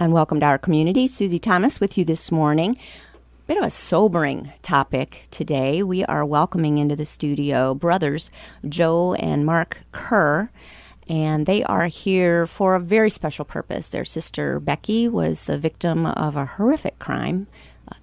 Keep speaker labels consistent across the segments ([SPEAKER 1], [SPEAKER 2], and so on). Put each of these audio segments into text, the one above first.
[SPEAKER 1] And welcome to our community. Susie Thomas with you this morning. Bit of a sobering topic today. We are welcoming into the studio brothers Joe and Mark Kerr, and they are here for a very special purpose. Their sister Becky was the victim of a horrific crime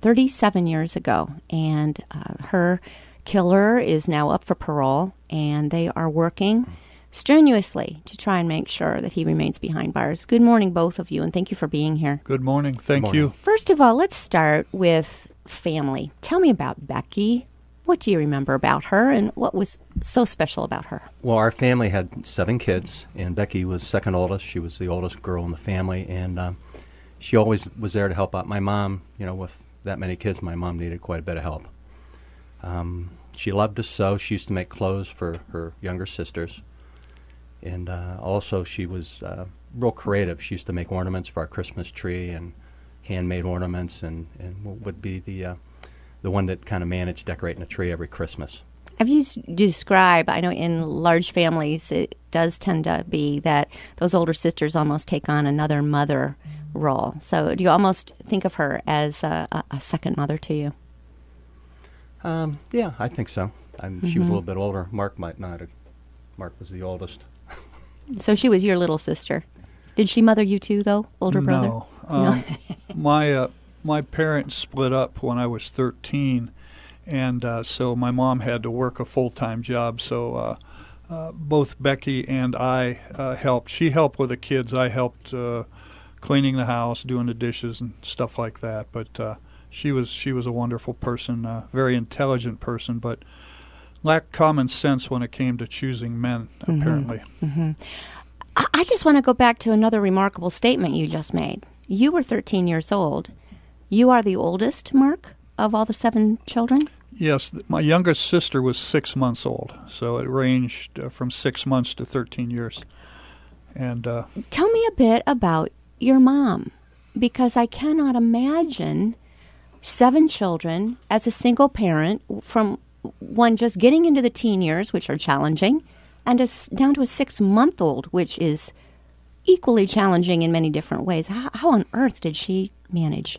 [SPEAKER 1] 37 years ago, and her killer is now up for parole, and they are working strenuously to try and make sure that he remains behind bars. Good morning, both of you, and thank you for being here.
[SPEAKER 2] Good morning. Thank you.
[SPEAKER 1] First of all, let's start with family. Tell me about Becky. What do you remember about her, and what was so special about her?
[SPEAKER 3] Well, our family had 7 kids, and Becky was second oldest. She was the oldest girl in the family, and she always was there to help out my mom. You know, with that many kids, my mom needed quite a bit of help. She loved to sew. She used to make clothes for her younger sisters. And also she was real creative. She used to make ornaments for our Christmas tree and handmade ornaments, and would be the one that kind of managed decorating a tree every Christmas.
[SPEAKER 1] Have you describe, I know in large families it does tend to be that those older sisters almost take on another mother role. So do you almost think of her as a second mother to you?
[SPEAKER 3] Yeah, I think so. She was a little bit older. Mark might not have. Mark was the oldest.
[SPEAKER 1] So she was your little sister. Did she mother you too, though, older brother?
[SPEAKER 2] No. My parents split up when I was 13, and so my mom had to work a full-time job. So both Becky and I helped. She helped with the kids. I helped cleaning the house, doing the dishes, and stuff like that. But she was a wonderful person, a very intelligent person, but lacked common sense when it came to choosing men, apparently.
[SPEAKER 1] Mm-hmm. I just want to go back to another remarkable statement you just made. You were 13 years old. You are the oldest, Mark, of all the 7 children?
[SPEAKER 2] Yes, my youngest sister was 6 months old, so it ranged from 6 months to 13 years. And
[SPEAKER 1] tell me a bit about your mom, because I cannot imagine 7 children as a single parent from one just getting into the teen years, which are challenging, and down to a 6-month-old, which is equally challenging in many different ways. How on earth did she manage?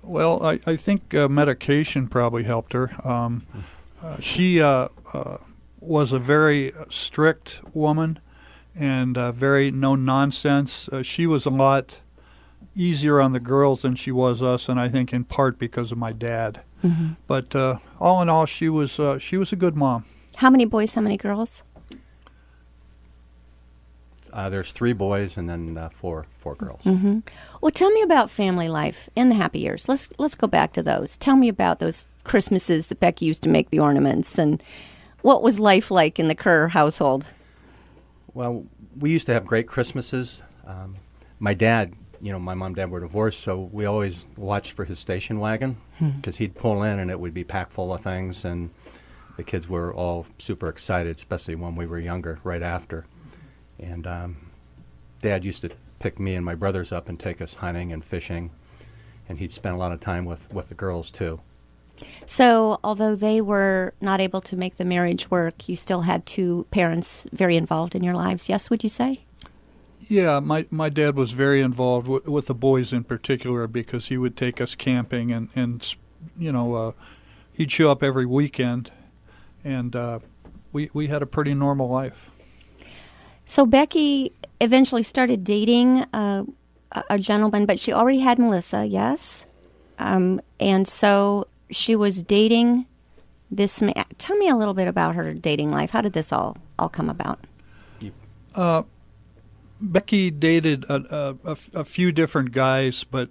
[SPEAKER 2] Well, I think medication probably helped her. She was a very strict woman and very no-nonsense. She was a lot easier on the girls than she was us, and I think in part because of my dad. Mm-hmm. But all in all, she was a good mom.
[SPEAKER 1] How many boys, how many girls?
[SPEAKER 3] There's 3 boys and then 4 girls.
[SPEAKER 1] Mm-hmm. Well, tell me about family life in the happy years. Let's go back to those. Tell me about those Christmases that Becky used to make the ornaments, and what was life like in the Kerr household?
[SPEAKER 3] Well, we used to have great Christmases. My dad, my mom and dad were divorced, so we always watched for his station wagon because he'd pull in and it would be packed full of things, and the kids were all super excited, especially when we were younger, right after. And Dad used to pick me and my brothers up and take us hunting and fishing, and he'd spend a lot of time with the girls, too.
[SPEAKER 1] So, although they were not able to make the marriage work, you still had 2 parents very involved in your lives, yes, would you say?
[SPEAKER 2] Yeah, my dad was very involved with the boys in particular because he would take us camping and he'd show up every weekend, and we had a pretty normal life.
[SPEAKER 1] So Becky eventually started dating a gentleman, but she already had Melissa, yes? And so she was dating this man. Tell me a little bit about her dating life. How did this all come about?
[SPEAKER 2] Becky dated a few different guys, but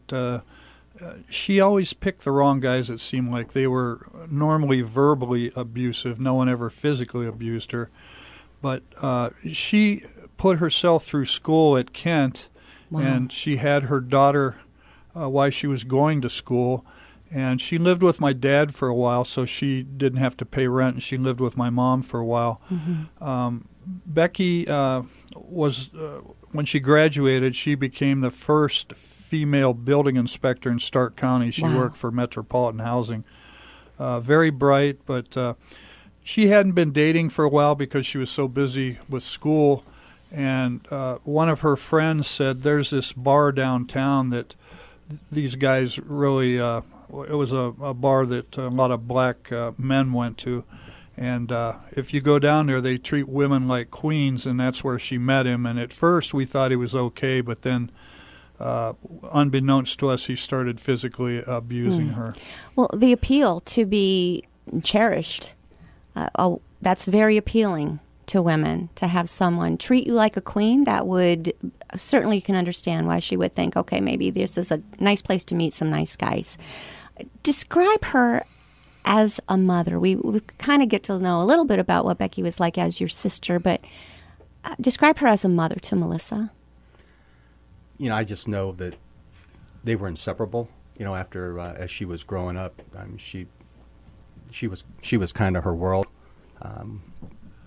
[SPEAKER 2] she always picked the wrong guys, it seemed like. They were normally verbally abusive. No one ever physically abused her. But she put herself through school at Kent, wow. And she had her daughter while she was going to school. And she lived with my dad for a while, so she didn't have to pay rent, and she lived with my mom for a while. Mm-hmm. Becky was, when she graduated, she became the first female building inspector in Stark County. She
[SPEAKER 1] wow.
[SPEAKER 2] worked for Metropolitan Housing. Very bright, but she hadn't been dating for a while because she was so busy with school, And one of her friends said, there's this bar downtown that these guys really, it was a bar that a lot of black men went to. And if you go down there, they treat women like queens, and that's where she met him. And at first we thought he was okay, but then unbeknownst to us, he started physically abusing her.
[SPEAKER 1] Well, the appeal to be cherished, that's very appealing to women, to have someone treat you like a queen. That would, certainly you can understand why she would think, okay, maybe this is a nice place to meet some nice guys. Describe her as a mother. We kind of get to know a little bit about what Becky was like as your sister, but describe her as a mother to Melissa.
[SPEAKER 3] You know, I just know that they were inseparable. You know, after as she was growing up, she was kind of her world.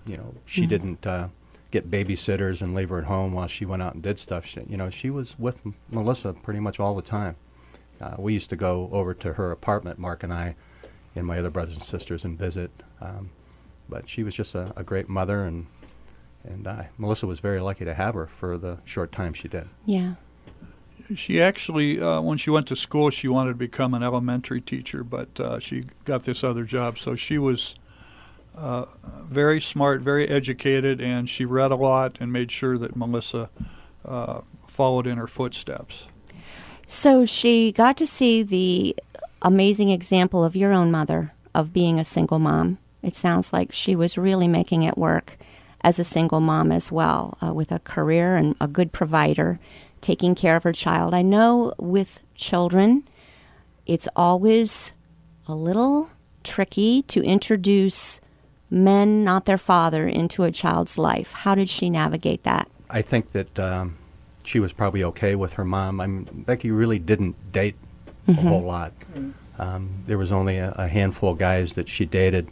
[SPEAKER 3] You know, she didn't get babysitters and leave her at home while she went out and did stuff. She was with Melissa pretty much all the time. We used to go over to her apartment, Mark and I, and my other brothers and sisters, and visit. But she was just a great mother, and Melissa was very lucky to have her for the short time she did.
[SPEAKER 1] Yeah.
[SPEAKER 2] She actually, when she went to school, she wanted to become an elementary teacher, but she got this other job. So she was very smart, very educated, and she read a lot and made sure that Melissa followed in her footsteps.
[SPEAKER 1] So she got to see the amazing example of your own mother of being a single mom. It sounds like she was really making it work as a single mom as well, with a career and a good provider, taking care of her child. I know with children, it's always a little tricky to introduce men, not their father, into a child's life. How did she navigate that?
[SPEAKER 3] I think that she was probably okay with her mom. I mean, Becky really didn't date a whole lot. There was only a handful of guys that she dated.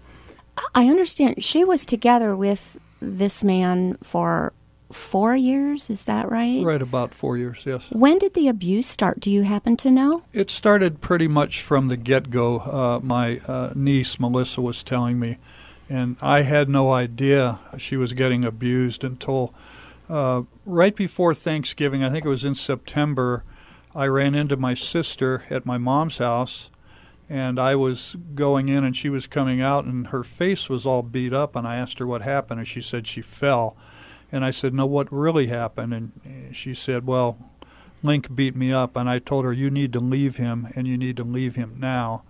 [SPEAKER 1] I understand. She was together with this man for 4 years, is that right?
[SPEAKER 2] Right, about 4 years, yes.
[SPEAKER 1] When did the abuse start? Do you happen to know?
[SPEAKER 2] It started pretty much from the get-go. My niece, Melissa, was telling me, and I had no idea she was getting abused until right before Thanksgiving. I think it was in September. I ran into my sister at my mom's house, and I was going in and she was coming out, and her face was all beat up, and I asked her what happened, and she said she fell. And I said, no, what really happened? And she said, well, Link beat me up, and I told her, you need to leave him, and you need to leave him now.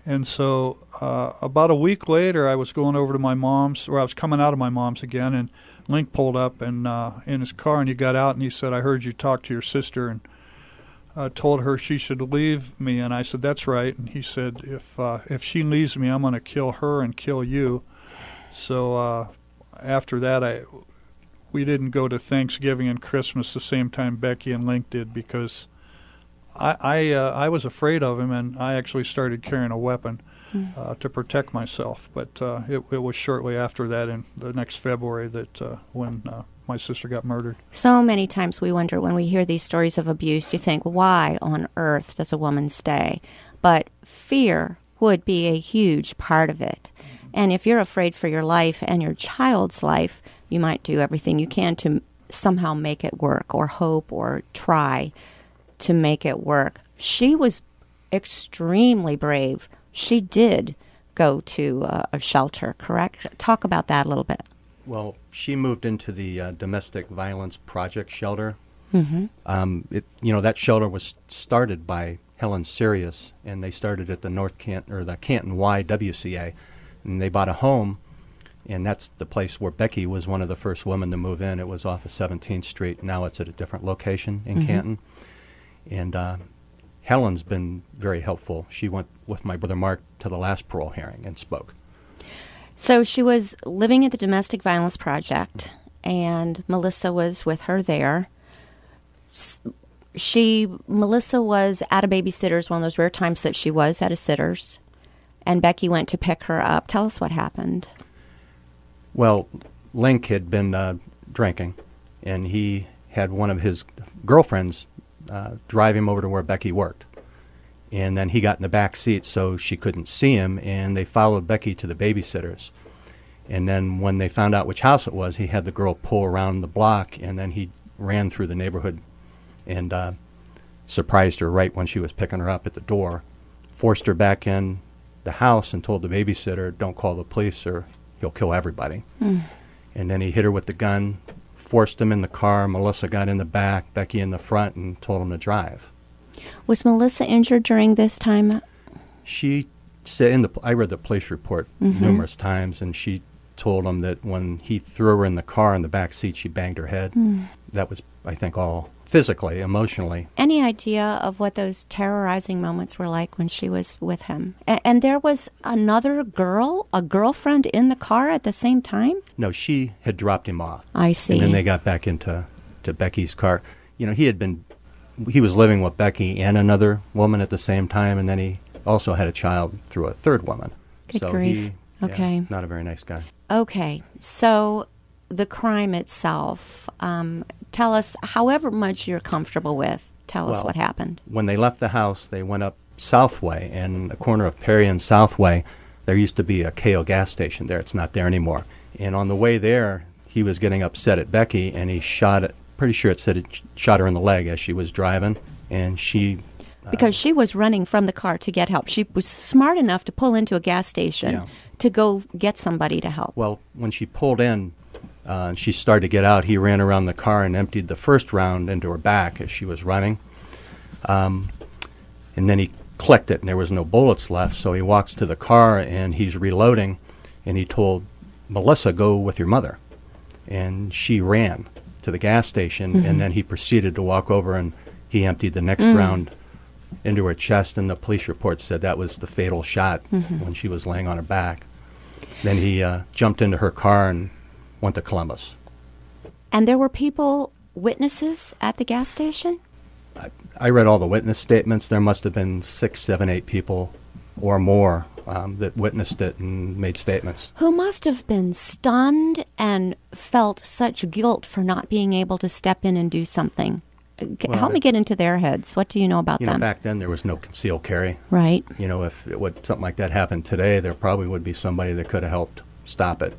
[SPEAKER 2] And so about a week later, I was going over to my mom's, or I was coming out of my mom's again, and Link pulled up and in his car, and he got out, and he said, I heard you talk to your sister, and told her she should leave me. And I said, that's right. And he said, if she leaves me, I'm going to kill her and kill you. So after that, we didn't go to Thanksgiving and Christmas the same time Becky and Link did, because I was afraid of him, and I actually started carrying a weapon to protect myself. But it was shortly after that, in the next February, that when my sister got murdered.
[SPEAKER 1] So many times we wonder when we hear these stories of abuse, you think, why on earth does a woman stay? But fear would be a huge part of it. And if you're afraid for your life and your child's life, you might do everything you can to somehow make it work, or hope, or try to make it work. She was extremely brave. She did go to a shelter, correct? Talk about that a little bit.
[SPEAKER 3] Well, she moved into the Domestic Violence Project shelter. That shelter was started by Helen Sirius, and they started at the the Canton YWCA, and they bought a home, and that's the place where Becky was one of the first women to move in. It was off of 17th Street. Now it's at a different location in Canton, and Helen's been very helpful. She went with my brother Mark to the last parole hearing and spoke.
[SPEAKER 1] So she was living at the Domestic Violence Project, and Melissa was with her there. Melissa was at a babysitter's, one of those rare times that she was at a sitter's, and Becky went to pick her up. Tell us what happened.
[SPEAKER 3] Well, Link had been drinking, and he had one of his girlfriends drive him over to where Becky worked. And then he got in the back seat so she couldn't see him, and they followed Becky to the babysitter's. And then when they found out which house it was, he had the girl pull around the block, and then he ran through the neighborhood and surprised her right when she was picking her up at the door, forced her back in the house and told the babysitter, don't call the police or he'll kill everybody. And then he hit her with the gun, forced him in the car. Melissa got in the back, Becky in the front, and told him to drive.
[SPEAKER 1] Was Melissa injured during this time?
[SPEAKER 3] She said, I read the police report numerous times, and she told him that when he threw her in the car in the back seat, she banged her head. That was, I think, all physically, emotionally.
[SPEAKER 1] Any idea of what those terrorizing moments were like when she was with him? And there was another girl, a girlfriend in the car at the same time?
[SPEAKER 3] No, she had dropped him off.
[SPEAKER 1] I see.
[SPEAKER 3] And then they got back into Becky's car. You know, he was living with Becky and another woman at the same time, and then he also had a child through a third woman.
[SPEAKER 1] Good
[SPEAKER 3] so
[SPEAKER 1] grief. Okay.
[SPEAKER 3] Not a very nice guy.
[SPEAKER 1] Okay, so the crime itself, tell us, however much you're comfortable with, tell us what happened.
[SPEAKER 3] When they left the house, they went up Southway, and the corner of Perry and Southway, there used to be a KO gas station there. It's not there anymore. And on the way there, he was getting upset at Becky, and he shot it. Pretty sure it said it shot her in the leg as she was driving, and she...
[SPEAKER 1] Because she was running from the car to get help. She was smart enough to pull into a gas station to go get somebody to help.
[SPEAKER 3] Well, when she pulled in, and she started to get out, he ran around the car and emptied the first round into her back as she was running. And then he clicked it, and there was no bullets left, so he walks to the car, and he's reloading, and he told Melissa, go with your mother. And she ran to the gas station, and then he proceeded to walk over, and he emptied the next round into her chest, and the police report said that was the fatal shot when she was laying on her back. Then he jumped into her car and went to Columbus.
[SPEAKER 1] And there were witnesses at the gas station?
[SPEAKER 3] I read all the witness statements. There must have been 6, 7, 8 people or more that witnessed it and made statements.
[SPEAKER 1] Who must have been stunned and felt such guilt for not being able to step in and do something. Help me get into their heads. What do you know about them?
[SPEAKER 3] Back then there was no concealed carry.
[SPEAKER 1] Right.
[SPEAKER 3] If something like that happened today, there probably would be somebody that could have helped stop it.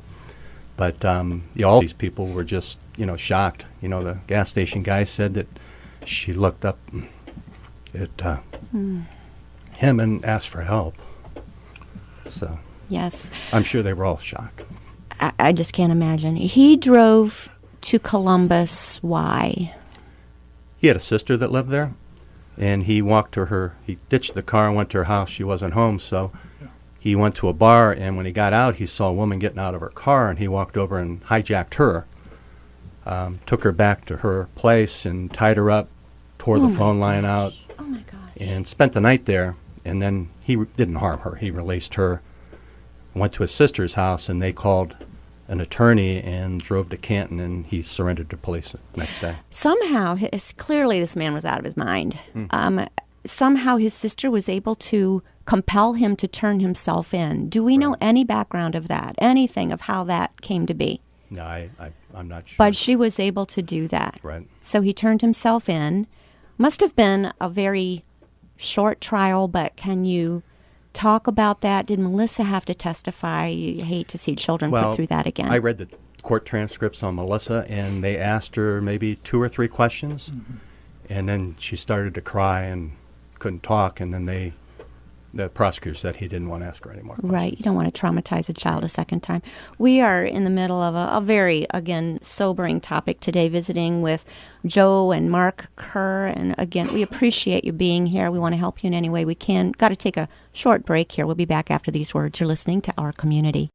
[SPEAKER 3] But all these people were just, shocked. The gas station guy said that she looked up at him and asked for help. So
[SPEAKER 1] yes,
[SPEAKER 3] I'm sure they were all shocked.
[SPEAKER 1] I just can't imagine. He drove to Columbus. Why?
[SPEAKER 3] He had a sister that lived there, and he walked to her. He ditched the car and went to her house. She wasn't home, so he went to a bar, and when he got out, he saw a woman getting out of her car, and he walked over and hijacked her, took her back to her place and tied her up, tore the phone line out, and spent the night there. And then he didn't harm her. He released her, went to his sister's house, and they called an attorney and drove to Canton, and he surrendered to police the next day.
[SPEAKER 1] Somehow, clearly this man was out of his mind. Somehow his sister was able to compel him to turn himself in. Do we know any background of that, anything of how that came to be?
[SPEAKER 3] No, I'm not sure.
[SPEAKER 1] But she was able to do that.
[SPEAKER 3] Right.
[SPEAKER 1] So he turned himself in. Must have been a very short trial, but can you talk about that? Did Melissa have to testify? You hate to see children put through that again.
[SPEAKER 3] I read the court transcripts on Melissa, and they asked her maybe 2 or 3 questions, and then she started to cry and couldn't talk, and then the prosecutor said he didn't want to ask her any more questions.
[SPEAKER 1] Right. You don't want to traumatize a child a second time. We are in the middle of a very, again, sobering topic today, visiting with Joe and Mark Kerr. And again, we appreciate you being here. We want to help you in any way we can. Got to take a short break here. We'll be back after these words. You're listening to Our Community.